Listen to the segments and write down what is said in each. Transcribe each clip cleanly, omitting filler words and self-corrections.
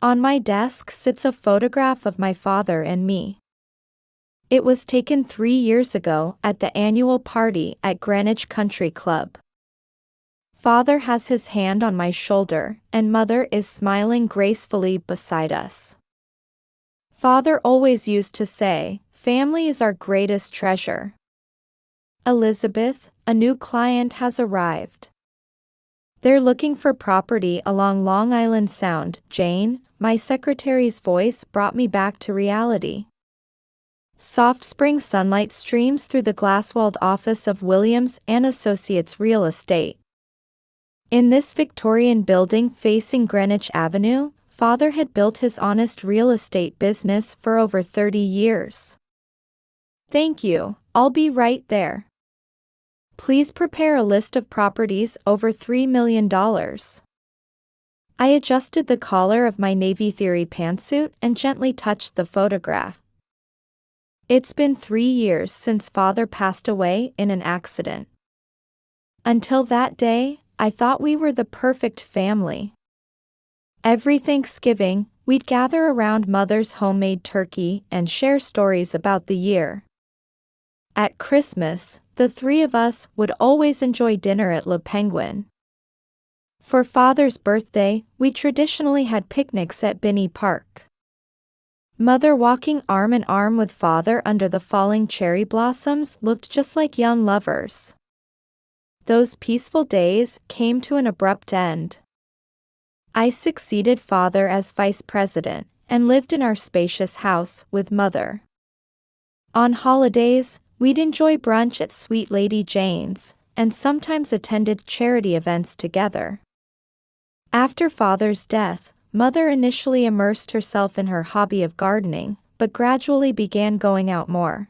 On my desk sits a photograph of my father and me. It was taken 3 years ago at the annual party at Greenwich Country Club. Father has his hand on my shoulder, and Mother is smiling gracefully beside us. Father always used to say, "Family is our greatest treasure." Elizabeth, a new client has arrived. They're looking for property along Long Island Sound. Jane, my secretary's voice brought me back to reality. Soft spring sunlight streams through the glass-walled office of Williams & Associates Real Estate. In this Victorian building facing Greenwich Avenue, Father had built his honest real estate business for over 30 years. "Thank you, I'll be right there. Please prepare a list of properties over $3 million. I adjusted the collar of my Navy Theory pantsuit and gently touched the photograph. It's been 3 years since Father passed away in an accident. Until that day, I thought we were the perfect family. Every Thanksgiving, we'd gather around Mother's homemade turkey and share stories about the year. At Christmas, the three of us would always enjoy dinner at Le Penguin. For Father's birthday, we traditionally had picnics at Binney Park. Mother walking arm in arm with Father under the falling cherry blossoms looked just like young lovers. Those peaceful days came to an abrupt end. I succeeded Father as vice president and lived in our spacious house with Mother. On holidays, we'd enjoy brunch at Sweet Lady Jane's, and sometimes attended charity events together. After Father's death, Mother initially immersed herself in her hobby of gardening, but gradually began going out more.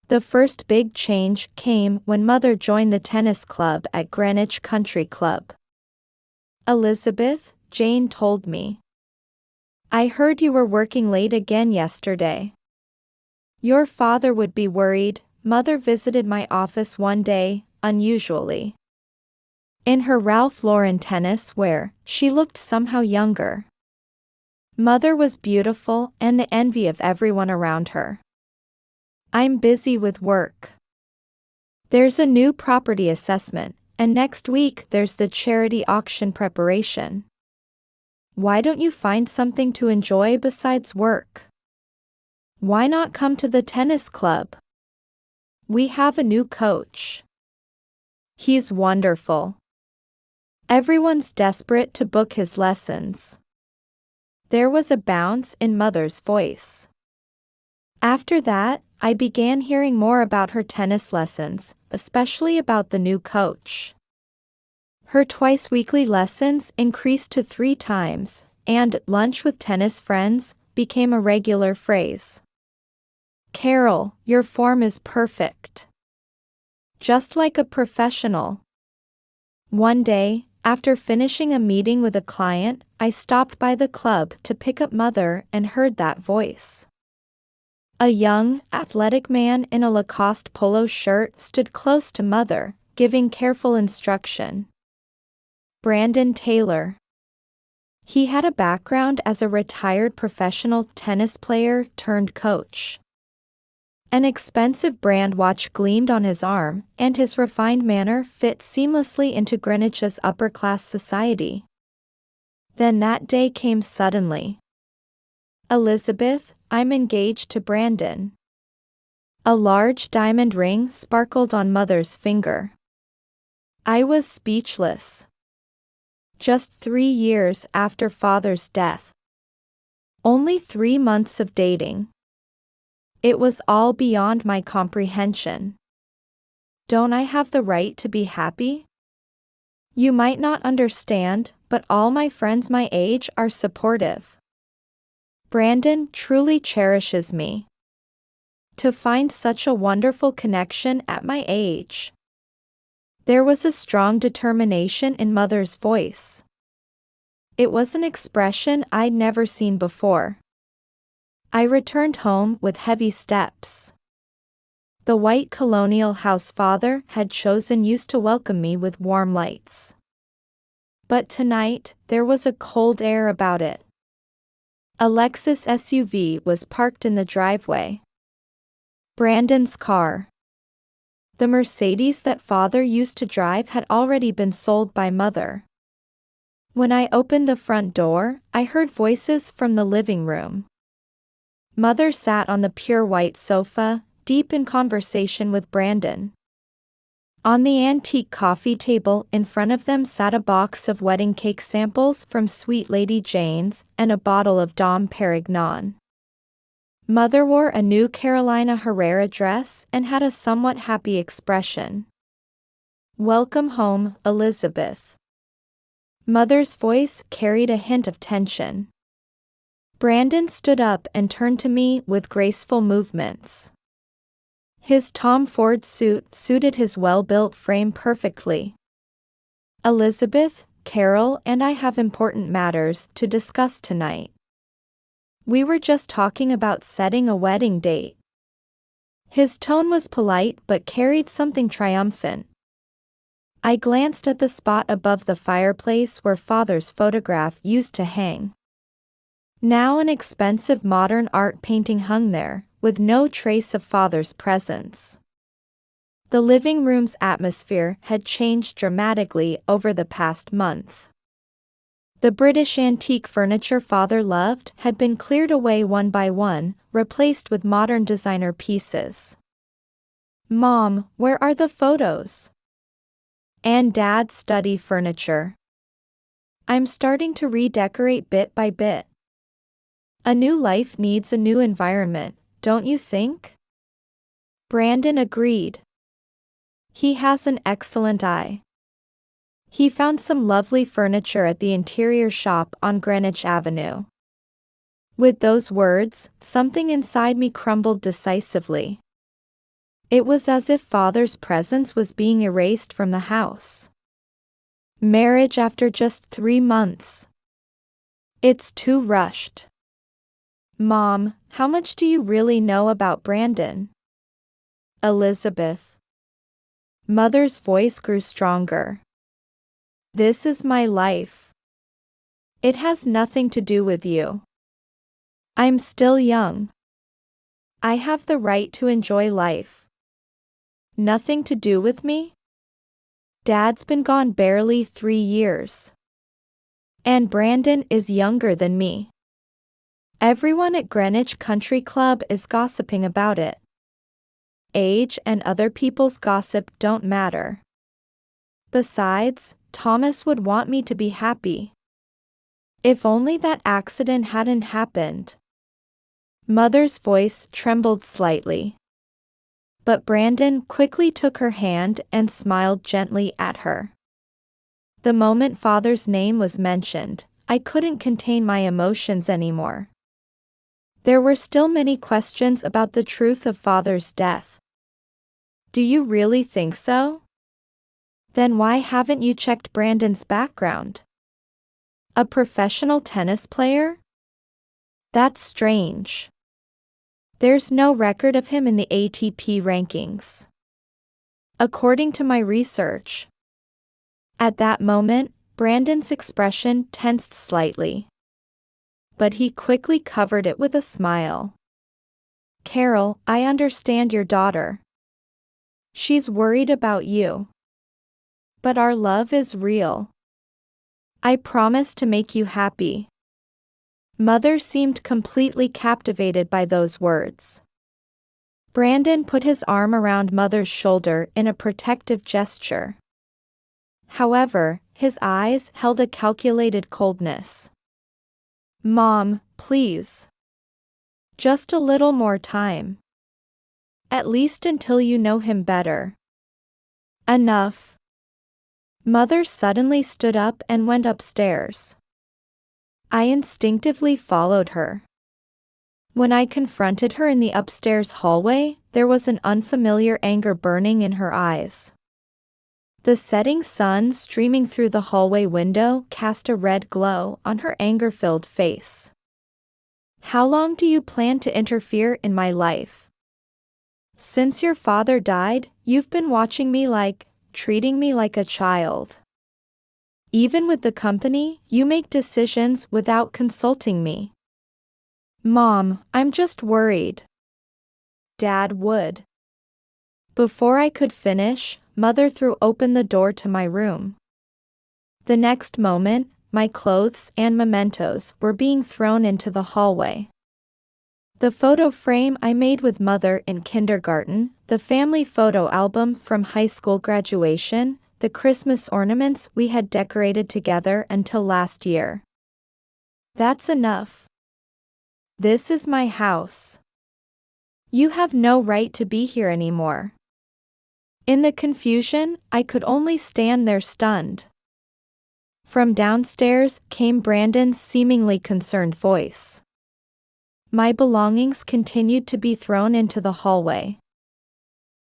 The first big change came when Mother joined the tennis club at Greenwich Country Club. "Elizabeth," Jane told me. "I heard you were working late again yesterday. Your father would be worried." Mother visited my office one day, unusually. In her Ralph Lauren tennis wear, she looked somehow younger. Mother was beautiful and the envy of everyone around her. "I'm busy with work. There's a new property assessment, and next week there's the charity auction preparation. Why don't you find something to enjoy besides work? Why not come to the tennis club? We have a new coach. He's wonderful. Everyone's desperate to book his lessons." There was a bounce in Mother's voice. After that, I began hearing more about her tennis lessons, especially about the new coach. Her twice-weekly lessons increased to 3 times, and "lunch with tennis friends" became a regular phrase. "Carol, your form is perfect. Just like a professional." One day, after finishing a meeting with a client, I stopped by the club to pick up Mother and heard that voice. A young, athletic man in a Lacoste polo shirt stood close to Mother, giving careful instruction. Brandon Taylor. He had a background as a retired professional tennis player turned coach. An expensive brand watch gleamed on his arm, and his refined manner fit seamlessly into Greenwich's upper-class society. Then that day came suddenly. "Elizabeth, I'm engaged to Brandon." A large diamond ring sparkled on Mother's finger. I was speechless. Just 3 years after Father's death. Only 3 months of dating. It was all beyond my comprehension. Don't I have the right to be happy? You might not understand, but all my friends my age are supportive. Brandon truly cherishes me. To find such a wonderful connection at my age. There was a strong determination in Mother's voice. It was an expression I'd never seen before. I returned home with heavy steps. The white colonial house Father had chosen used to welcome me with warm lights. But tonight, there was a cold air about it. A Lexus SUV was parked in the driveway. Brandon's car. The Mercedes that father used to drive had already been sold by mother. When I opened the front door, I heard voices from the living room. Mother sat on the pure white sofa, deep in conversation with Brandon. On the antique coffee table in front of them sat a box of wedding cake samples from Sweet Lady Jane's and a bottle of Dom Perignon. Mother wore a new Carolina Herrera dress and had a somewhat happy expression. "Welcome home, Elizabeth." Mother's voice carried a hint of tension. Brandon stood up and turned to me with graceful movements. His Tom Ford suit suited his well-built frame perfectly. "Elizabeth, Carol and I have important matters to discuss tonight. We were just talking about setting a wedding date." His tone was polite but carried something triumphant. I glanced at the spot above the fireplace where father's photograph used to hang. Now an expensive modern art painting hung there, with no trace of father's presence. The living room's atmosphere had changed dramatically over the past month. The British antique furniture father loved had been cleared away one by one, replaced with modern designer pieces. "Mom, where are the photos? And Dad's study furniture?" "I'm starting to redecorate bit by bit. A new life needs a new environment, don't you think?" Brandon agreed. He has an excellent eye. He found some lovely furniture at the interior shop on Greenwich Avenue. With those words, something inside me crumbled decisively. It was as if father's presence was being erased from the house. Marriage after just 3 months. It's too rushed. "Mom, how much do you really know about Brandon?" "Elizabeth." Mother's voice grew stronger. "This is my life. It has nothing to do with you. I'm still young. I have the right to enjoy life." "Nothing to do with me?" "Dad's been gone barely 3 years. And Brandon is younger than me. Everyone at Greenwich Country Club is gossiping about it. Age and other people's gossip don't matter. Besides, Thomas would want me to be happy. If only that accident hadn't happened." Mother's voice trembled slightly. But Brandon quickly took her hand and smiled gently at her. The moment father's name was mentioned, I couldn't contain my emotions anymore. There were still many questions about the truth of father's death. "Do you really think so? Then why haven't you checked Brandon's background? A professional tennis player? That's strange. There's no record of him in the ATP rankings. According to my research." At that moment, Brandon's expression tensed slightly. But he quickly covered it with a smile. "Carol, I understand your daughter. She's worried about you. But our love is real. I promise to make you happy." Mother seemed completely captivated by those words. Brandon put his arm around Mother's shoulder in a protective gesture. However, his eyes held a calculated coldness. "Mom, please. Just a little more time. At least until you know him better." "Enough." Mother suddenly stood up and went upstairs. I instinctively followed her. When I confronted her in the upstairs hallway, there was an unfamiliar anger burning in her eyes. The setting sun streaming through the hallway window cast a red glow on her anger-filled face. "How long do you plan to interfere in my life? Since your father died, you've been treating me like a child. Even with the company, you make decisions without consulting me. "Mom, I'm just worried." Dad would. Before I could finish, Mother threw open the door to my room. The next moment, my clothes and mementos were being thrown into the hallway. The photo frame I made with Mother in kindergarten, the family photo album from high school graduation, the Christmas ornaments we had decorated together until last year. That's enough. This is my house. You have no right to be here anymore. In the confusion, I could only stand there stunned. From downstairs came Brandon's seemingly concerned voice. My belongings continued to be thrown into the hallway.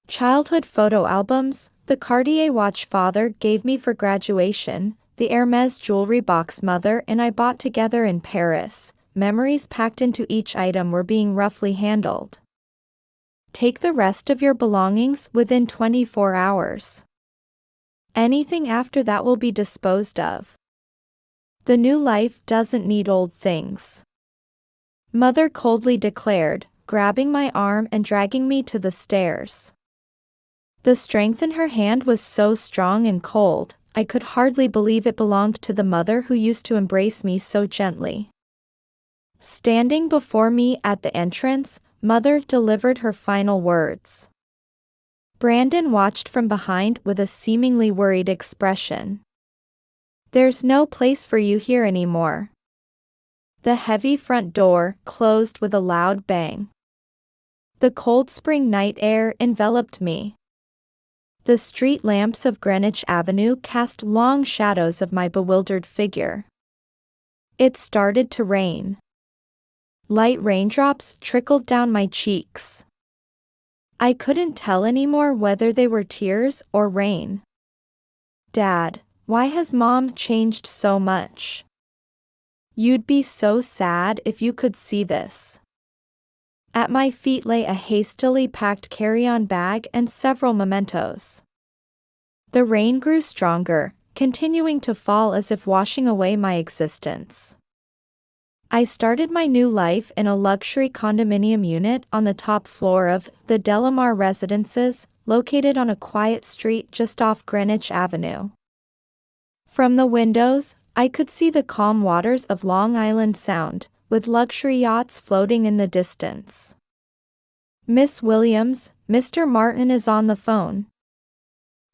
Childhood photo albums, the Cartier watch Father gave me for graduation, the Hermès jewelry box Mother and I bought together in Paris, memories packed into each item were being roughly handled. Take the rest of your belongings within 24 hours. Anything after that will be disposed of. The new life doesn't need old things. Mother coldly declared, grabbing my arm and dragging me to the stairs. The strength in her hand was so strong and cold, I could hardly believe it belonged to the mother who used to embrace me so gently. Standing before me at the entrance, Mother delivered her final words. Brandon watched from behind with a seemingly worried expression. There's no place for you here anymore. The heavy front door closed with a loud bang. The cold spring night air enveloped me. The street lamps of Greenwich Avenue cast long shadows of my bewildered figure. It started to rain. Light raindrops trickled down my cheeks. I couldn't tell anymore whether they were tears or rain. Dad, why has Mom changed so much? You'd be so sad if you could see this. At my feet lay a hastily packed carry-on bag and several mementos. The rain grew stronger, continuing to fall as if washing away my existence. I started my new life in a luxury condominium unit on the top floor of the Delamar Residences, located on a quiet street just off Greenwich Avenue. From the windows, I could see the calm waters of Long Island Sound, with luxury yachts floating in the distance. Miss Williams, Mr. Martin is on the phone.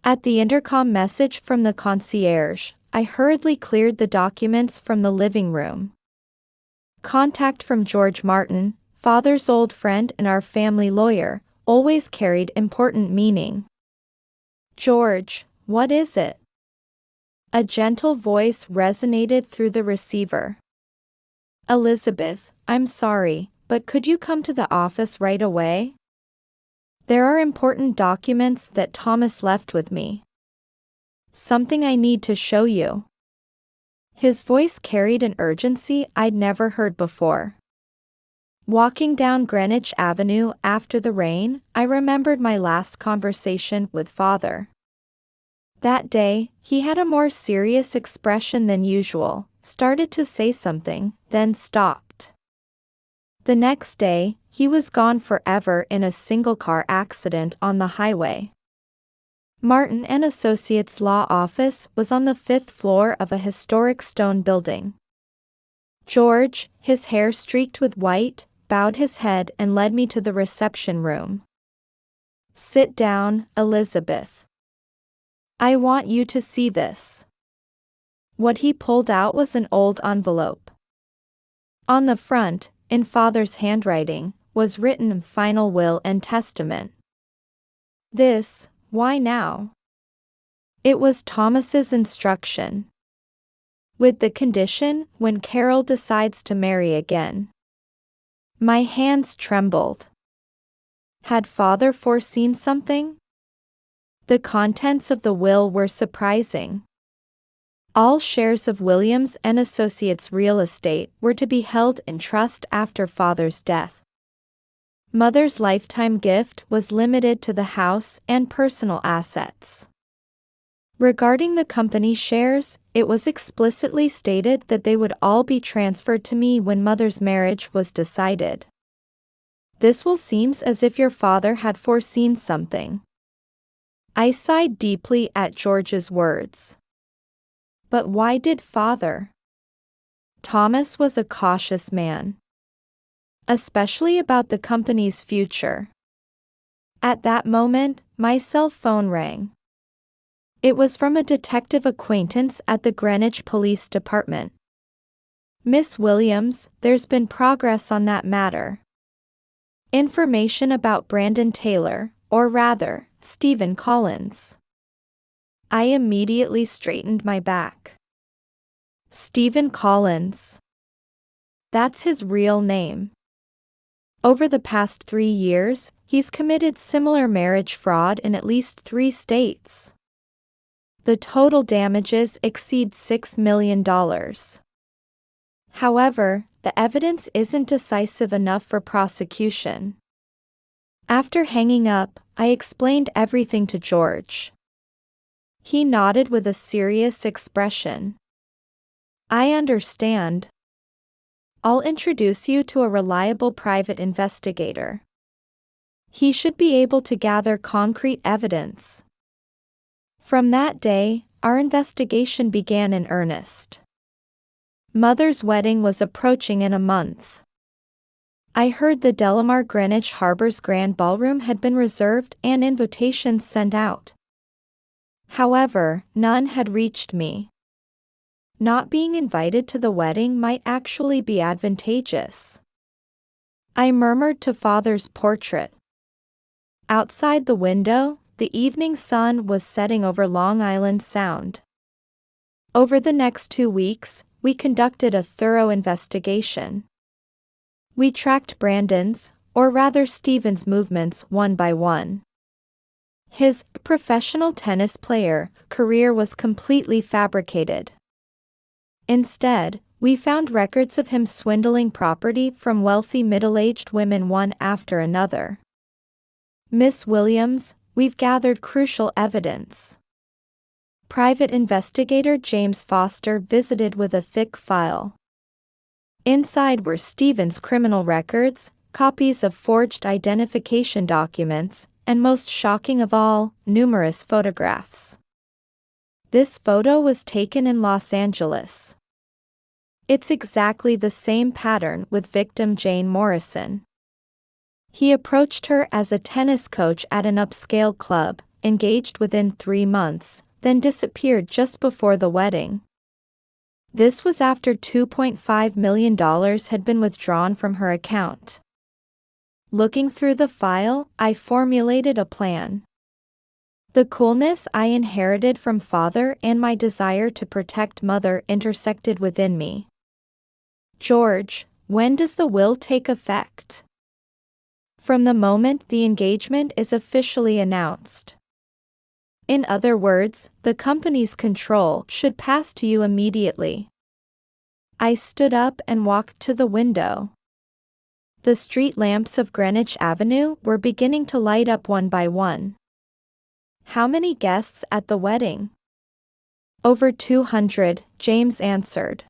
At the intercom message from the concierge, I hurriedly cleared the documents from the living room. Contact from George Martin, Father's old friend and our family lawyer, always carried important meaning. George, what is it? A gentle voice resonated through the receiver. Elizabeth, I'm sorry, but could you come to the office right away? There are important documents that Thomas left with me. Something I need to show you. His voice carried an urgency I'd never heard before. Walking down Greenwich Avenue after the rain, I remembered my last conversation with Father. That day, he had a more serious expression than usual, started to say something, then stopped. The next day, he was gone forever in a single-car accident on the highway. Martin and Associates law office was on the 5th floor of a historic stone building. George, his hair streaked with white, bowed his head and led me to the reception room. Sit down, Elizabeth. I want you to see this. What he pulled out was an old envelope. On the front, in Father's handwriting, was written final will and testament. This, why now? It was Thomas's instruction. With the condition, when Carol decides to marry again. My hands trembled. Had Father foreseen something? The contents of the will were surprising. All shares of Williams and Associates real estate were to be held in trust after Father's death. Mother's lifetime gift was limited to the house and personal assets. Regarding the company shares, it was explicitly stated that they would all be transferred to me when mother's marriage was decided. This will seem as if your father had foreseen something. I sighed deeply at George's words. But why did father? Thomas was a cautious man, especially about the company's future. At that moment, my cell phone rang. It was from a detective acquaintance at the Greenwich Police Department. Miss Williams, there's been progress on that matter. Information about Brandon Taylor, or rather, Stephen Collins. I immediately straightened my back. Stephen Collins. That's his real name. Over the past 3 years, he's committed similar marriage fraud in at least 3 states. The total damages exceed $6 million. However, the evidence isn't decisive enough for prosecution. After hanging up, I explained everything to George. He nodded with a serious expression. I understand. I'll introduce you to a reliable private investigator. He should be able to gather concrete evidence. From that day, our investigation began in earnest. Mother's wedding was approaching in a month. I heard the Delamar Greenwich Harbor's Grand Ballroom had been reserved and invitations sent out. However, none had reached me. Not being invited to the wedding might actually be advantageous. I murmured to father's portrait. Outside the window, the evening sun was setting over Long Island Sound. Over the next 2 weeks, we conducted a thorough investigation. We tracked Brandon's, or rather Stephen's movements one by one. His professional tennis player career was completely fabricated. Instead, we found records of him swindling property from wealthy middle-aged women one after another. Miss Williams, we've gathered crucial evidence. Private investigator James Foster visited with a thick file. Inside were Stephen's criminal records, copies of forged identification documents, and most shocking of all, numerous photographs. This photo was taken in Los Angeles. It's exactly the same pattern with victim Jane Morrison. He approached her as a tennis coach at an upscale club, engaged within 3 months, then disappeared just before the wedding. This was after $2.5 million had been withdrawn from her account. Looking through the file, I formulated a plan. The coolness I inherited from father and my desire to protect mother intersected within me. George, when does the will take effect? From the moment the engagement is officially announced. In other words, the company's control should pass to you immediately. I stood up and walked to the window. The street lamps of Greenwich Avenue were beginning to light up one by one. How many guests at the wedding? Over 200, James answered.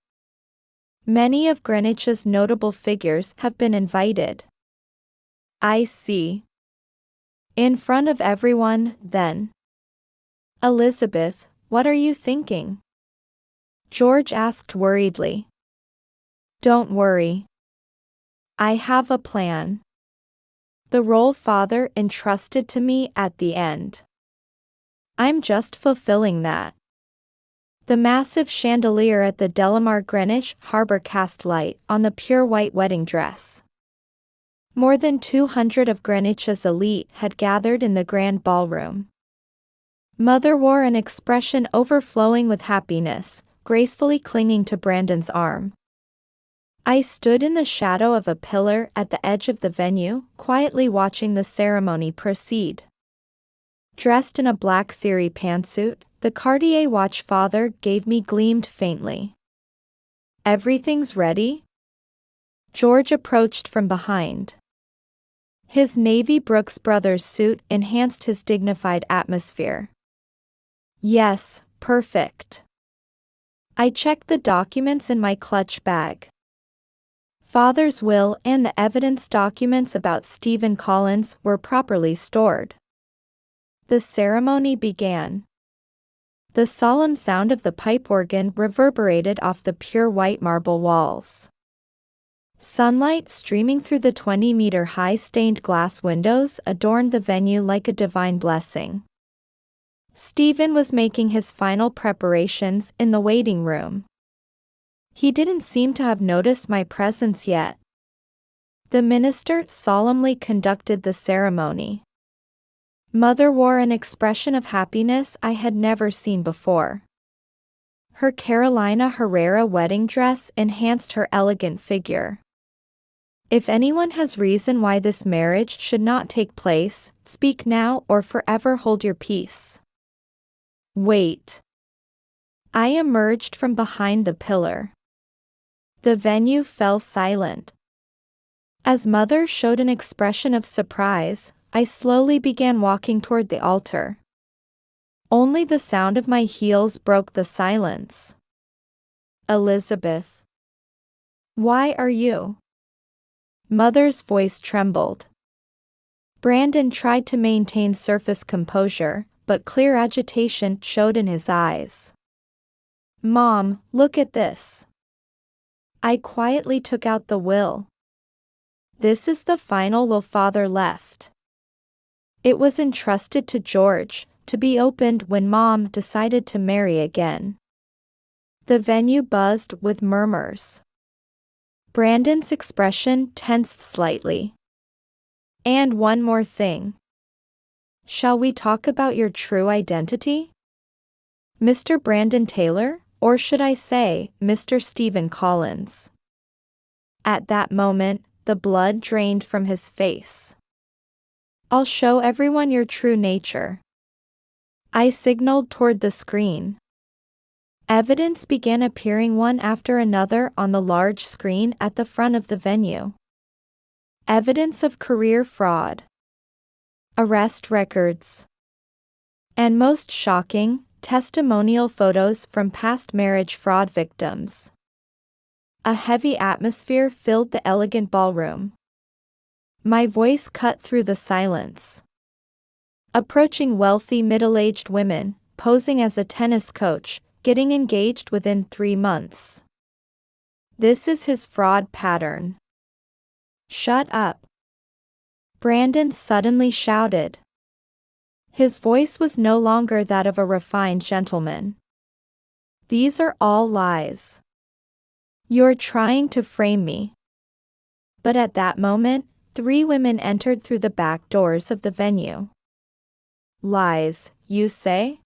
Many of Greenwich's notable figures have been invited. I see. In front of everyone, then. Elizabeth, what are you thinking? George asked worriedly. Don't worry. I have a plan. The role father entrusted to me at the end. I'm just fulfilling that. The massive chandelier at the Delamar Greenwich Harbor cast light on the pure white wedding dress. More than 200 of Greenwich's elite had gathered in the grand ballroom. Mother wore an expression overflowing with happiness, gracefully clinging to Brandon's arm. I stood in the shadow of a pillar at the edge of the venue, quietly watching the ceremony proceed. Dressed in a black theory pantsuit, the Cartier watch father gave me gleamed faintly. Everything's ready? George approached from behind. His navy Brooks Brothers suit enhanced his dignified atmosphere. Yes, perfect. I checked the documents in my clutch bag. Father's will and the evidence documents about Stephen Collins were properly stored. The ceremony began. The solemn sound of the pipe organ reverberated off the pure white marble walls. Sunlight streaming through the 20-meter-high stained glass windows adorned the venue like a divine blessing. Stephen was making his final preparations in the waiting room. He didn't seem to have noticed my presence yet. The minister solemnly conducted the ceremony. Mother wore an expression of happiness I had never seen before. Her Carolina Herrera wedding dress enhanced her elegant figure. If anyone has reason why this marriage should not take place, speak now or forever hold your peace. Wait. I emerged from behind the pillar. The venue fell silent. As Mother showed an expression of surprise, I slowly began walking toward the altar. Only the sound of my heels broke the silence. Elizabeth. Why are you? Mother's voice trembled. Brandon tried to maintain surface composure, but clear agitation showed in his eyes. Mom, look at this. I quietly took out the will. This is the final will Father left. It was entrusted to George, to be opened when Mom decided to marry again. The venue buzzed with murmurs. Brandon's expression tensed slightly. And one more thing. Shall we talk about your true identity? Mr. Brandon Taylor, or should I say, Mr. Stephen Collins? At that moment, the blood drained from his face. I'll show everyone your true nature. I signaled toward the screen. Evidence began appearing one after another on the large screen at the front of the venue. Evidence of career fraud. Arrest records. And most shocking, testimonial photos from past marriage fraud victims. A heavy atmosphere filled the elegant ballroom. My voice cut through the silence. Approaching wealthy middle-aged women, posing as a tennis coach, getting engaged within 3 months. This is his fraud pattern. Shut up. Brandon suddenly shouted. His voice was no longer that of a refined gentleman. These are all lies. You're trying to frame me. But at that moment, 3 women entered through the back doors of the venue. Lies, you say?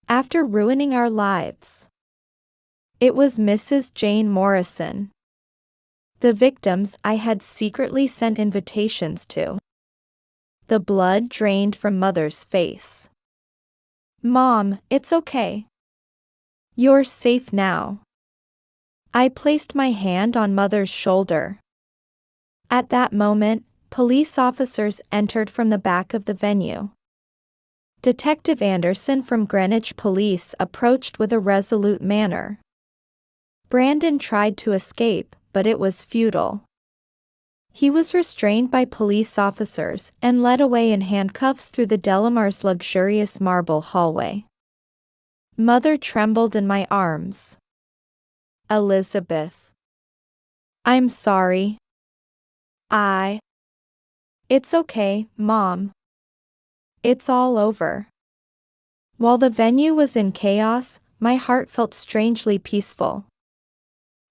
After ruining our lives. It was Mrs. Jane Morrison. The victims I had secretly sent invitations to. The blood drained from Mother's face. Mom, it's okay. You're safe now. I placed my hand on Mother's shoulder. At that moment, police officers entered from the back of the venue. Detective Anderson from Greenwich Police approached with a resolute manner. Brandon tried to escape, but it was futile. He was restrained by police officers and led away in handcuffs through the Delamar's luxurious marble hallway. Mother trembled in my arms. Elizabeth. I'm sorry. It's okay, Mom. It's all over. While the venue was in chaos, my heart felt strangely peaceful.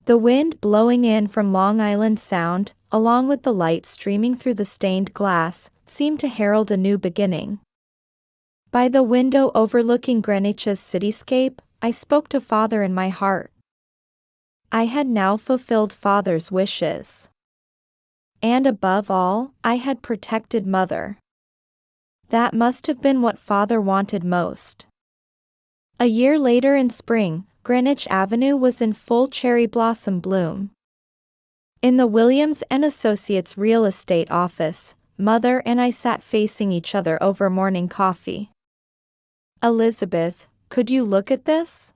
The wind blowing in from Long Island Sound, along with the light streaming through the stained glass, seemed to herald a new beginning. By the window overlooking Greenwich's cityscape, I spoke to Father in my heart. I had now fulfilled Father's wishes. And above all, I had protected Mother. That must have been what Father wanted most. A year later in spring, Greenwich Avenue was in full cherry blossom bloom. In the Williams & Associates real estate office, Mother and I sat facing each other over morning coffee. Elizabeth, could you look at this?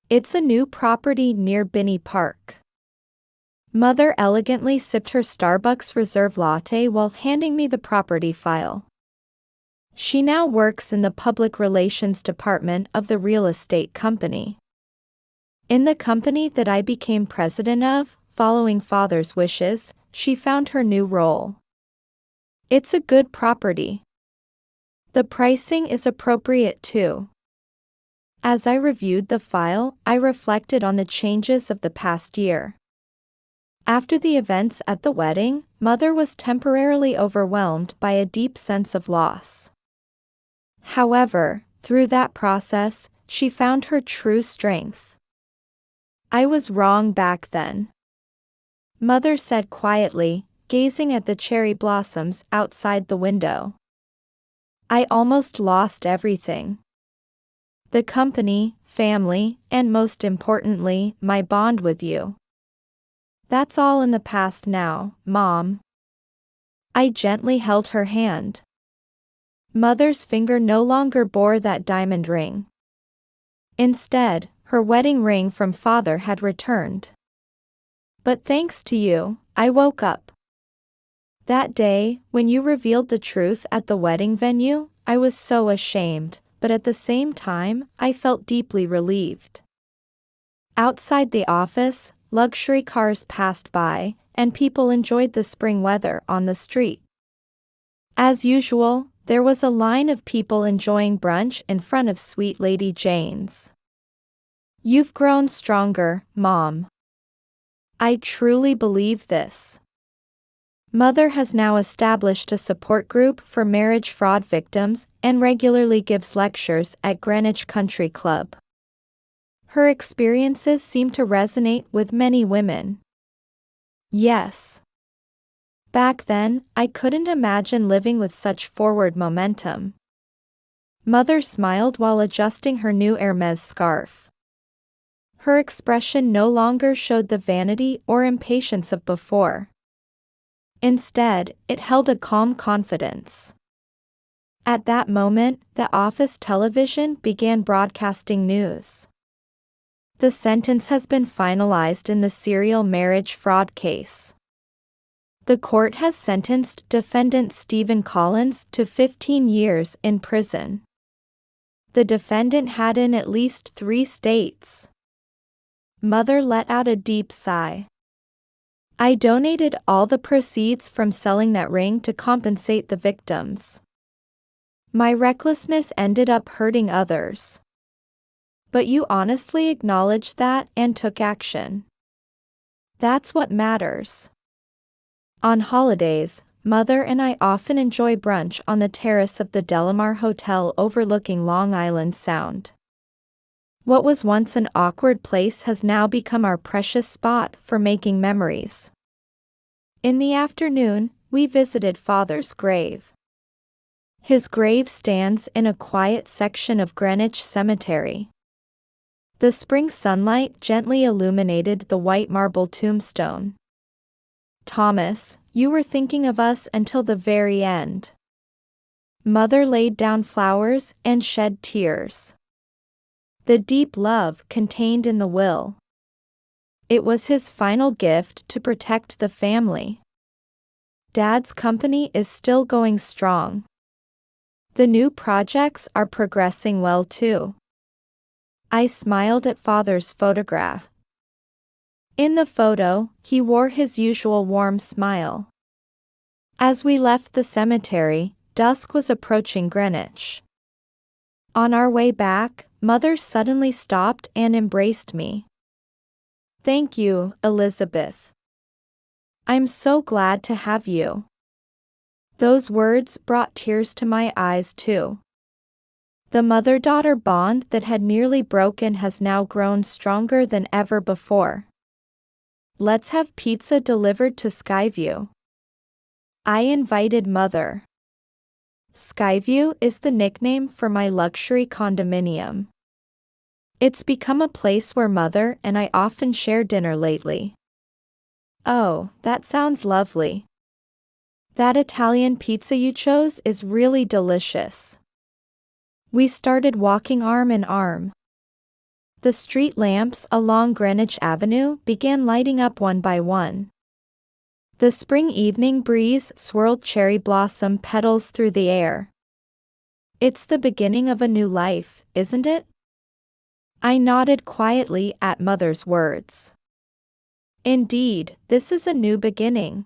It's a new property near Binney Park. Mother elegantly sipped her Starbucks Reserve latte while handing me the property file. She now works in the public relations department of the real estate company. In the company that I became president of, following Father's wishes, she found her new role. It's a good property. The pricing is appropriate too. As I reviewed the file, I reflected on the changes of the past year. After the events at the wedding, Mother was temporarily overwhelmed by a deep sense of loss. However, through that process, she found her true strength. I was wrong back then, Mother said quietly, gazing at the cherry blossoms outside the window. I almost lost everything. The company, family, and most importantly, my bond with you. That's all in the past now, Mom. I gently held her hand. Mother's finger no longer bore that diamond ring. Instead, her wedding ring from Father had returned. But thanks to you, I woke up. That day, when you revealed the truth at the wedding venue, I was so ashamed, but at the same time, I felt deeply relieved. Outside the office, luxury cars passed by, and people enjoyed the spring weather on the street. As usual, there was a line of people enjoying brunch in front of Sweet Lady Jane's. You've grown stronger, Mom. I truly believe this. Mother has now established a support group for marriage fraud victims and regularly gives lectures at Greenwich Country Club. Her experiences seem to resonate with many women. Yes. Back then, I couldn't imagine living with such forward momentum. Mother smiled while adjusting her new Hermes scarf. Her expression no longer showed the vanity or impatience of before. Instead, it held a calm confidence. At that moment, the office television began broadcasting news. The sentence has been finalized in the serial marriage fraud case. The court has sentenced defendant Stephen Collins to 15 years in prison. The defendant had in at least 3 states. Mother let out a deep sigh. I donated all the proceeds from selling that ring to compensate the victims. My recklessness ended up hurting others. But you honestly acknowledged that and took action. That's what matters. On holidays, Mother and I often enjoy brunch on the terrace of the Delamar Hotel overlooking Long Island Sound. What was once an awkward place has now become our precious spot for making memories. In the afternoon, we visited Father's grave. His grave stands in a quiet section of Greenwich Cemetery. The spring sunlight gently illuminated the white marble tombstone. Thomas, you were thinking of us until the very end. Mother laid down flowers and shed tears. The deep love contained in the will. It was his final gift to protect the family. Dad's company is still going strong. The new projects are progressing well too. I smiled at Father's photograph. In the photo, he wore his usual warm smile. As we left the cemetery, dusk was approaching Greenwich. On our way back, Mother suddenly stopped and embraced me. Thank you, Elizabeth. I'm so glad to have you. Those words brought tears to my eyes too. The mother-daughter bond that had nearly broken has now grown stronger than ever before. Let's have pizza delivered to Skyview. I invited Mother. Skyview is the nickname for my luxury condominium. It's become a place where Mother and I often share dinner lately. Oh, that sounds lovely. That Italian pizza you chose is really delicious. We started walking arm in arm. The street lamps along Greenwich Avenue began lighting up one by one. The spring evening breeze swirled cherry blossom petals through the air. It's the beginning of a new life, isn't it? I nodded quietly at Mother's words. Indeed, this is a new beginning.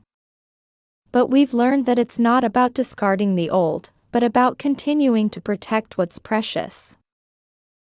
But we've learned that it's not about discarding the old, but about continuing to protect what's precious.